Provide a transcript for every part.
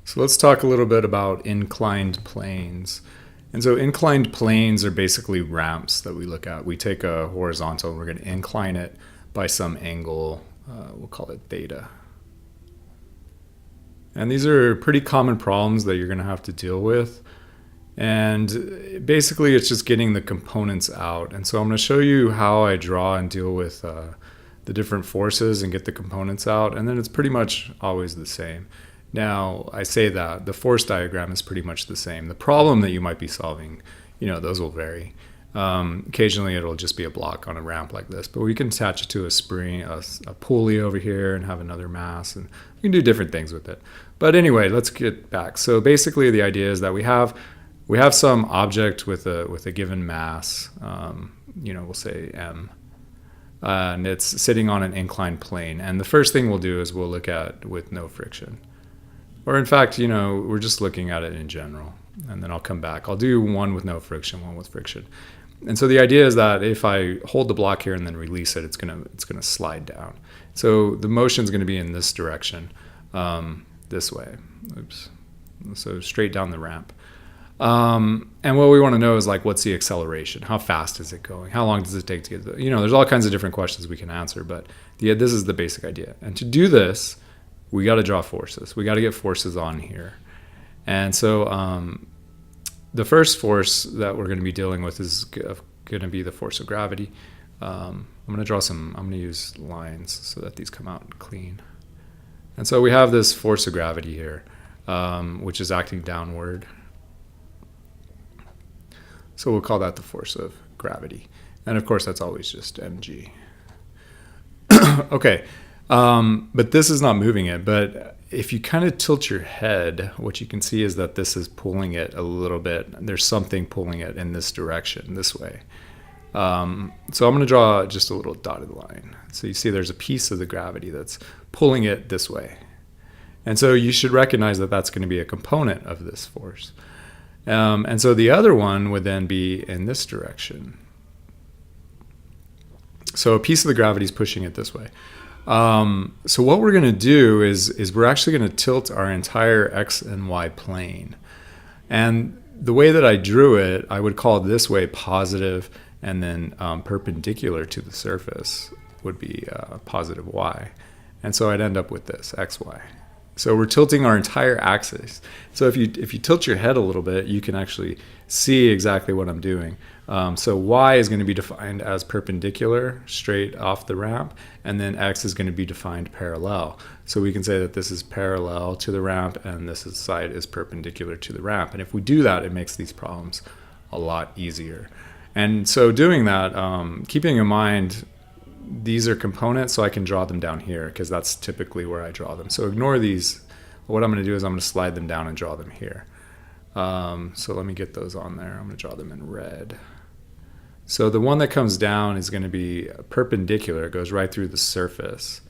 So let's talk a little bit about inclined planes. And so inclined planes are basically ramps that we look at. We take a horizontal and we're going to incline it by some angle. We'll call it theta. And these are pretty common problems that you're going to have to deal with. And basically it's just getting the components out. And so I'm going to show you how I draw and deal with the different forces and get the components out. And then it's pretty much always the same. Now, I say that the force diagram is pretty much the same. The problem that you might be solving, those will vary. Occasionally it'll just be a block on a ramp like this, but we can attach it to a spring, a pulley over here, and have another mass, and we can do different things with it. But anyway, let's get back. So basically the idea is that we have some object with a given mass, we'll say m, and it's sitting on an inclined plane. And the first thing we'll do is we'll look at with no friction. Or in fact, we're just looking at it in general. And then I'll come back. I'll do one with no friction, one with friction. And so the idea is that if I hold the block here and then release it, it's gonna slide down. So the motion is going to be in this direction, this way. Oops. So straight down the ramp. And what we want to know is what's the acceleration? How fast is it going? How long does it take to get there's all kinds of different questions we can answer, but this is the basic idea. And to do this, we got to draw forces. We got to get forces on here. And so the first force that we're going to be dealing with is going to be the force of gravity. I'm going to use lines so that these come out clean. And so we have this force of gravity here, which is acting downward. So we'll call that the force of gravity. And of course, that's always just mg. Okay. But this is not moving it. But if you kind of tilt your head, what you can see is that this is pulling it a little bit. There's something pulling it in this direction, this way. So I'm going to draw just a little dotted line. So you see there's a piece of the gravity that's pulling it this way. And so you should recognize that that's going to be a component of this force. And so the other one would then be in this direction. So a piece of the gravity is pushing it this way. So what we're going to do is we're actually going to tilt our entire x and y plane. And the way that I drew it, I would call this way positive, and then perpendicular to the surface would be positive y. And so I'd end up with this, xy. So we're tilting our entire axis. So if you tilt your head a little bit, you can actually see exactly what I'm doing. So y is going to be defined as perpendicular, straight off the ramp, and then x is going to be defined parallel. So we can say that this is parallel to the ramp, and this side is perpendicular to the ramp. And if we do that, it makes these problems a lot easier. And so doing that, keeping in mind, these are components, so I can draw them down here, because that's typically where I draw them. So ignore these. What I'm going to do is I'm going to slide them down and draw them here. So let me get those on there. I'm going to draw them in red. So the one that comes down is going to be perpendicular. It goes right through the surface.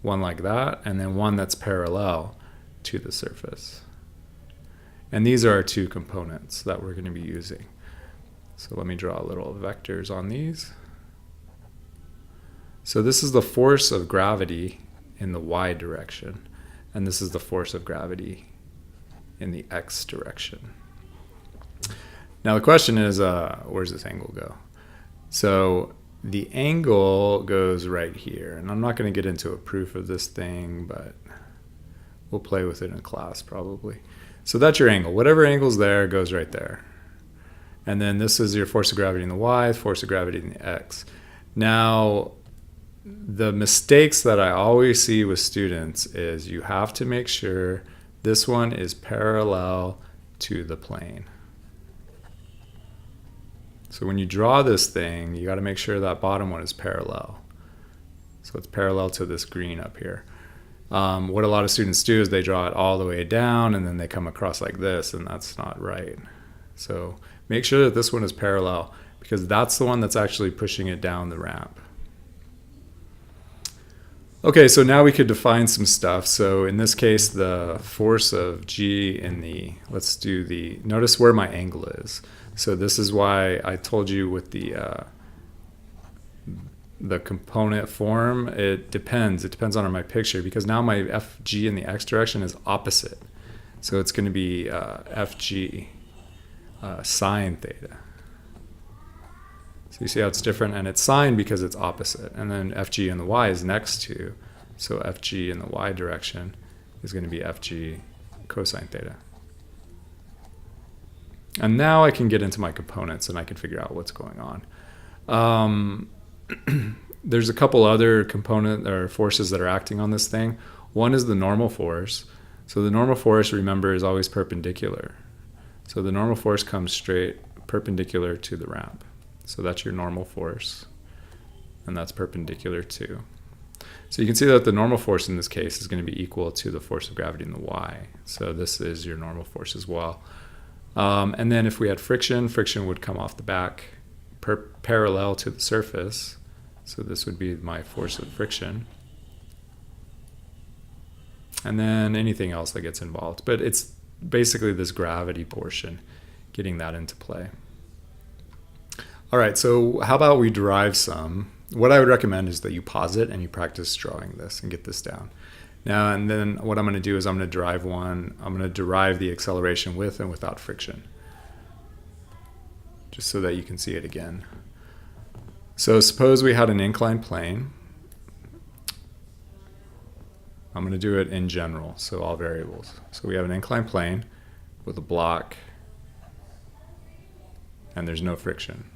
One like that, and then one that's parallel to the surface. And these are our two components that we're going to be using. So let me draw little vectors on these. So this is the force of gravity in the y direction, and this is the force of gravity in the x direction. Now the question is, where's this angle go? So the angle goes right here, and I'm not going to get into a proof of this thing, but we'll play with it in class probably. So that's your angle. Whatever angle's there goes right there. And then this is your force of gravity in the y, force of gravity in the x. Now, the mistakes that I always see with students is you have to make sure this one is parallel to the plane. So when you draw this thing, you got to make sure that bottom one is parallel. So it's parallel to this green up here. What a lot of students do is they draw it all the way down, and then they come across like this, and that's not right. So make sure that this one is parallel, because that's the one that's actually pushing it down the ramp. Okay, so now we could define some stuff. So in this case, the force of G in notice where my angle is. So this is why I told you with the component form, it depends on my picture, because now my FG in the X direction is opposite. So it's going to be FG sine theta. So you see how it's different, and it's sine because it's opposite. And then FG in the y is next to, so FG in the y direction is going to be FG cosine theta. And now I can get into my components and I can figure out what's going on. There's a couple other component or forces that are acting on this thing. One is the normal force. So the normal force, remember, is always perpendicular. So the normal force comes straight perpendicular to the ramp. So that's your normal force, and that's perpendicular to. So you can see that the normal force in this case is going to be equal to the force of gravity in the y. So this is your normal force as well. And then if we had friction, friction would come off the back parallel to the surface. So this would be my force of friction. And then anything else that gets involved. But it's basically this gravity portion, getting that into play. All right, so how about we derive some? What I would recommend is that you pause it and you practice drawing this and get this down. Now, and then what I'm going to do is I'm going to derive one. I'm going to derive the acceleration with and without friction, just so that you can see it again. So suppose we had an inclined plane. I'm going to do it in general, so all variables. So we have an inclined plane with a block, and there's no friction.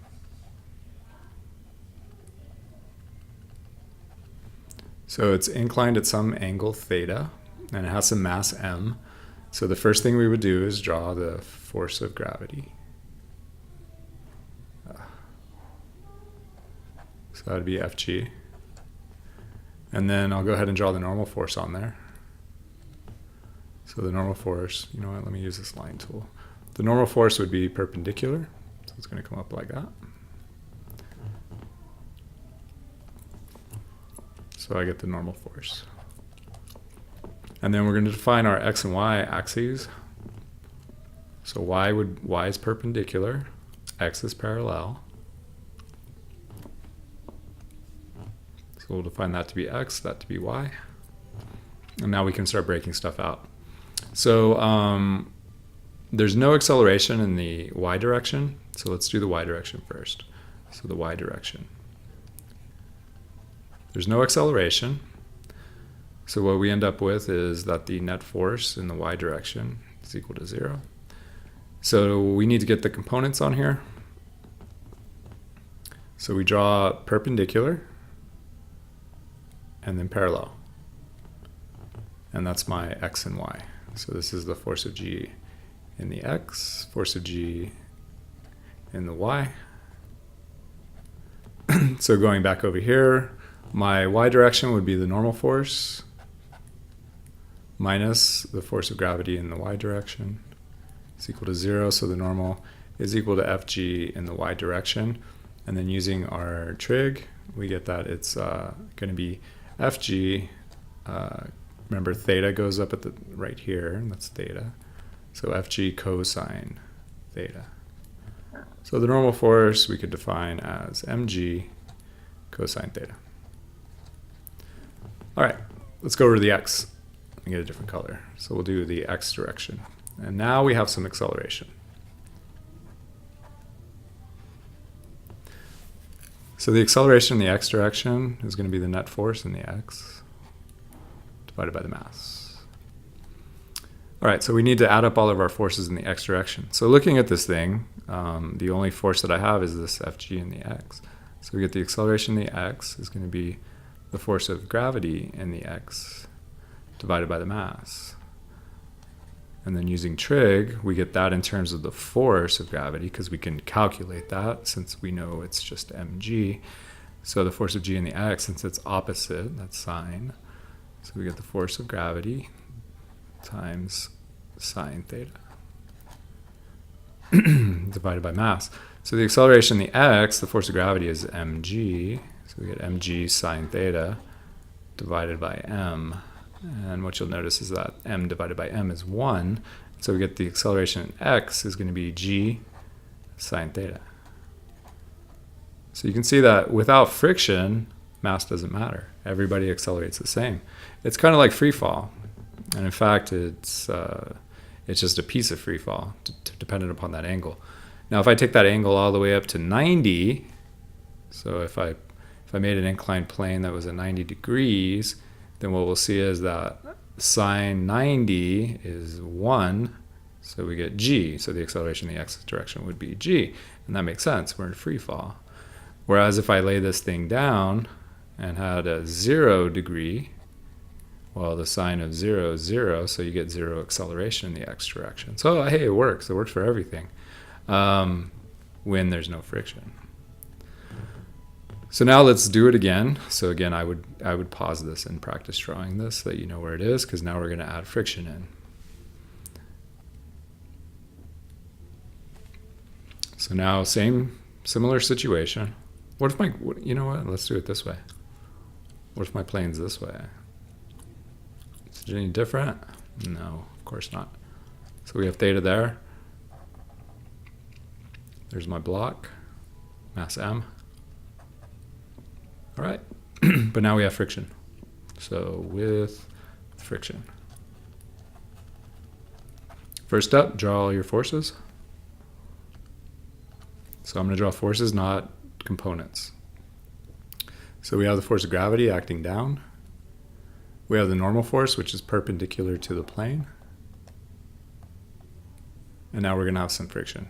So it's inclined at some angle theta, and it has some mass m. So the first thing we would do is draw the force of gravity. So that would be Fg. And then I'll go ahead and draw the normal force on there. So the normal force, you know what, let me use this line tool. The normal force would be perpendicular, so it's going to come up like that. So I get the normal force. And then we're going to define our x and y axes. So y is perpendicular, x is parallel. So we'll define that to be x, that to be y. And now we can start breaking stuff out. So there's no acceleration in the y direction. So let's do the y direction first. So the y direction. There's no acceleration. So what we end up with is that the net force in the y direction is equal to 0. So we need to get the components on here. So we draw perpendicular and then parallel. And that's my x and y. So this is the force of G in the x, force of G in the y. So going back over here, my y direction would be the normal force minus the force of gravity in the y direction. It's equal to 0, so the normal is equal to Fg in the y direction. And then using our trig, we get that it's going to be Fg. Remember, theta goes up at the right here, and that's theta. So Fg cosine theta. So the normal force we could define as mg cosine theta. All right, let's go over to the x and get a different color. So we'll do the x direction. And now we have some acceleration. So the acceleration in the x direction is going to be the net force in the x divided by the mass. All right, so we need to add up all of our forces in the x direction. So looking at this thing, the only force that I have is this Fg in the x. So we get the acceleration in the x is going to be the force of gravity in the x divided by the mass. And then using trig, we get that in terms of the force of gravity, because we can calculate that since we know it's just mg. So the force of g in the x, since it's opposite, that's sine. So we get the force of gravity times sine theta divided by mass. So the acceleration in the x, the force of gravity is mg. So we get mg sine theta divided by m. And what you'll notice is that m divided by m is 1. So we get the acceleration in x is going to be g sine theta. So you can see that without friction, mass doesn't matter. Everybody accelerates the same. It's kind of like free fall. And in fact, it It's just a piece of free fall, dependent upon that angle. Now, if I take that angle all the way up to 90, so if I made an inclined plane that was at 90 degrees, then what we'll see is that sine 90 is 1, so we get g. So the acceleration in the x direction would be g, and that makes sense. We're in free fall. Whereas if I lay this thing down and had a 0 degree, well, the sine of 0 is 0, so you get 0 acceleration in the x direction. So hey, it works. It works for everything when there's no friction. So now let's do it again. So again, I would pause this and practice drawing this so that you know where it is, because now we're going to add friction in. So now similar situation. What if you know what? Let's do it this way. What if my plane's this way? Is it any different? No, of course not. So we have theta there. There's my block, mass m. All right, but now we have friction. So with friction. First up, draw all your forces. So I'm going to draw forces, not components. So we have the force of gravity acting down. We have the normal force, which is perpendicular to the plane. And now we're going to have some friction.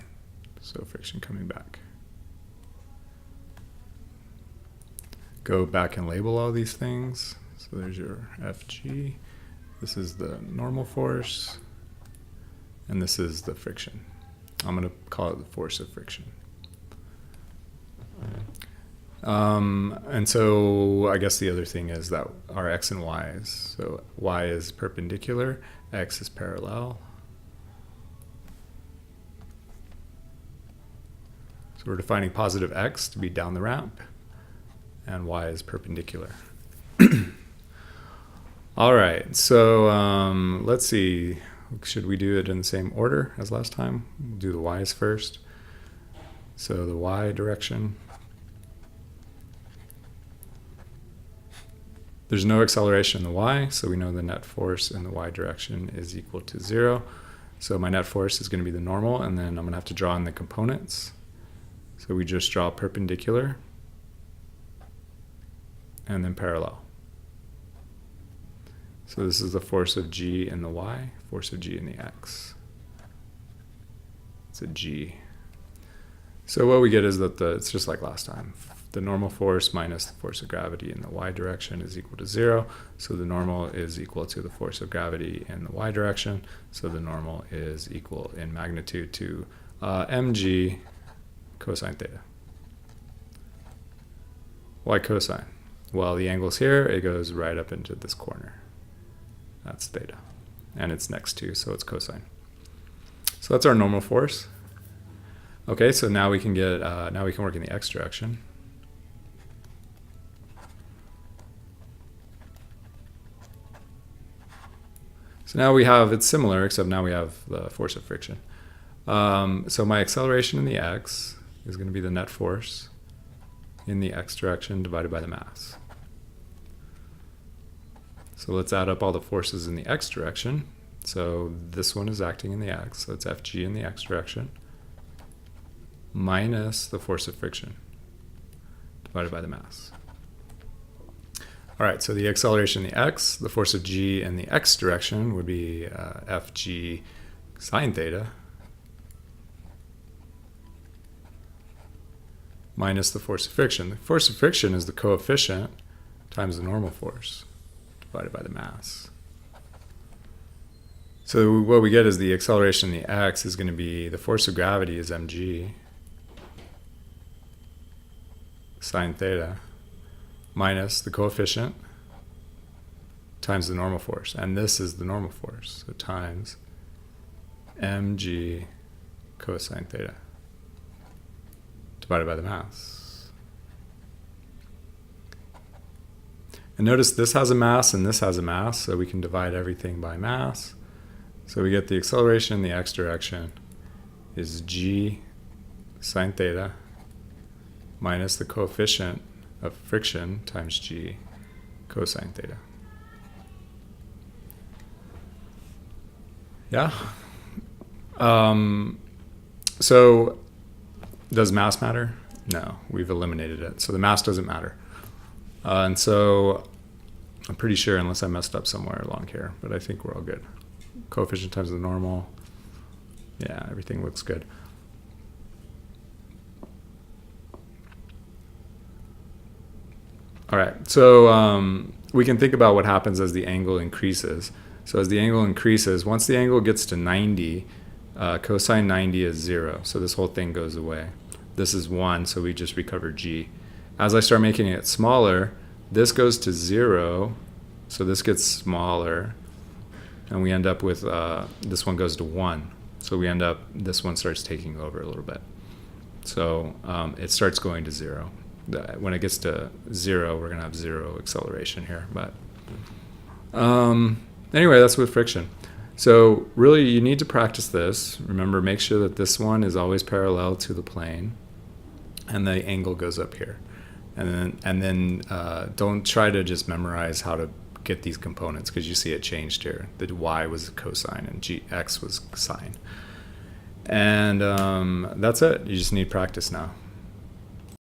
So friction coming back. Go back and label all these things. So there's your Fg. This is the normal force. And this is the friction. I'm going to call it the force of friction. And so I guess the other thing is that our x and y's. So y is perpendicular, x is parallel. So we're defining positive x to be down the ramp, and y is perpendicular. All right, so let's see. Should we do it in the same order as last time? We'll do the y's first. So the y direction. There's no acceleration in the y, so we know the net force in the y direction is equal to 0. So my net force is going to be the normal, and then I'm going to have to draw in the components. So we just draw perpendicular and then parallel. So this is the force of g in the y, force of g in the x. It's a g. So what we get is that it's just like last time. The normal force minus the force of gravity in the y direction is equal to 0. So the normal is equal to the force of gravity in the y direction. So the normal is equal in magnitude to mg cosine theta. Why cosine? Well, the angle's here. It goes right up into this corner. That's theta. And it's next to, so it's cosine. So that's our normal force. Okay, so now we can get now we can work in the x direction. So now we have, it's similar, except now we have the force of friction. So my acceleration in the x is going to be the net force in the x direction divided by the mass. So let's add up all the forces in the x direction. So this one is acting in the x, so it's Fg in the x direction, minus the force of friction divided by the mass. All right, so the acceleration in the x, the force of g in the x direction would be Fg sine theta minus the force of friction. The force of friction is the coefficient times the normal force divided by the mass. So what we get is the acceleration in the x is going to be, the force of gravity is mg sine theta minus the coefficient times the normal force. And this is the normal force, so times mg cosine theta divided by the mass. And notice this has a mass and this has a mass, so we can divide everything by mass. So we get the acceleration in the x direction is g sine theta minus the coefficient of friction times g cosine theta. Yeah? So does mass matter? No, we've eliminated it. So the mass doesn't matter. And so I'm pretty sure, unless I messed up somewhere along here, but I think we're all good. Coefficient times the normal. Yeah, everything looks good. All right, so we can think about what happens as the angle increases. So as the angle increases, once the angle gets to 90, cosine 90 is 0. So this whole thing goes away. This is 1, so we just recover g. As I start making it smaller, this goes to 0, so this gets smaller. And we end up with, this one goes to 1. So we end up, this one starts taking over a little bit. So it starts going to 0. When it gets to 0, we're going to have 0 acceleration here. But anyway, that's with friction. So really, you need to practice this. Remember, make sure that this one is always parallel to the plane, and the angle goes up here. And then don't try to just memorize how to get these components, because you see it changed here. The y was cosine and x was sine. And that's it. You just need practice now.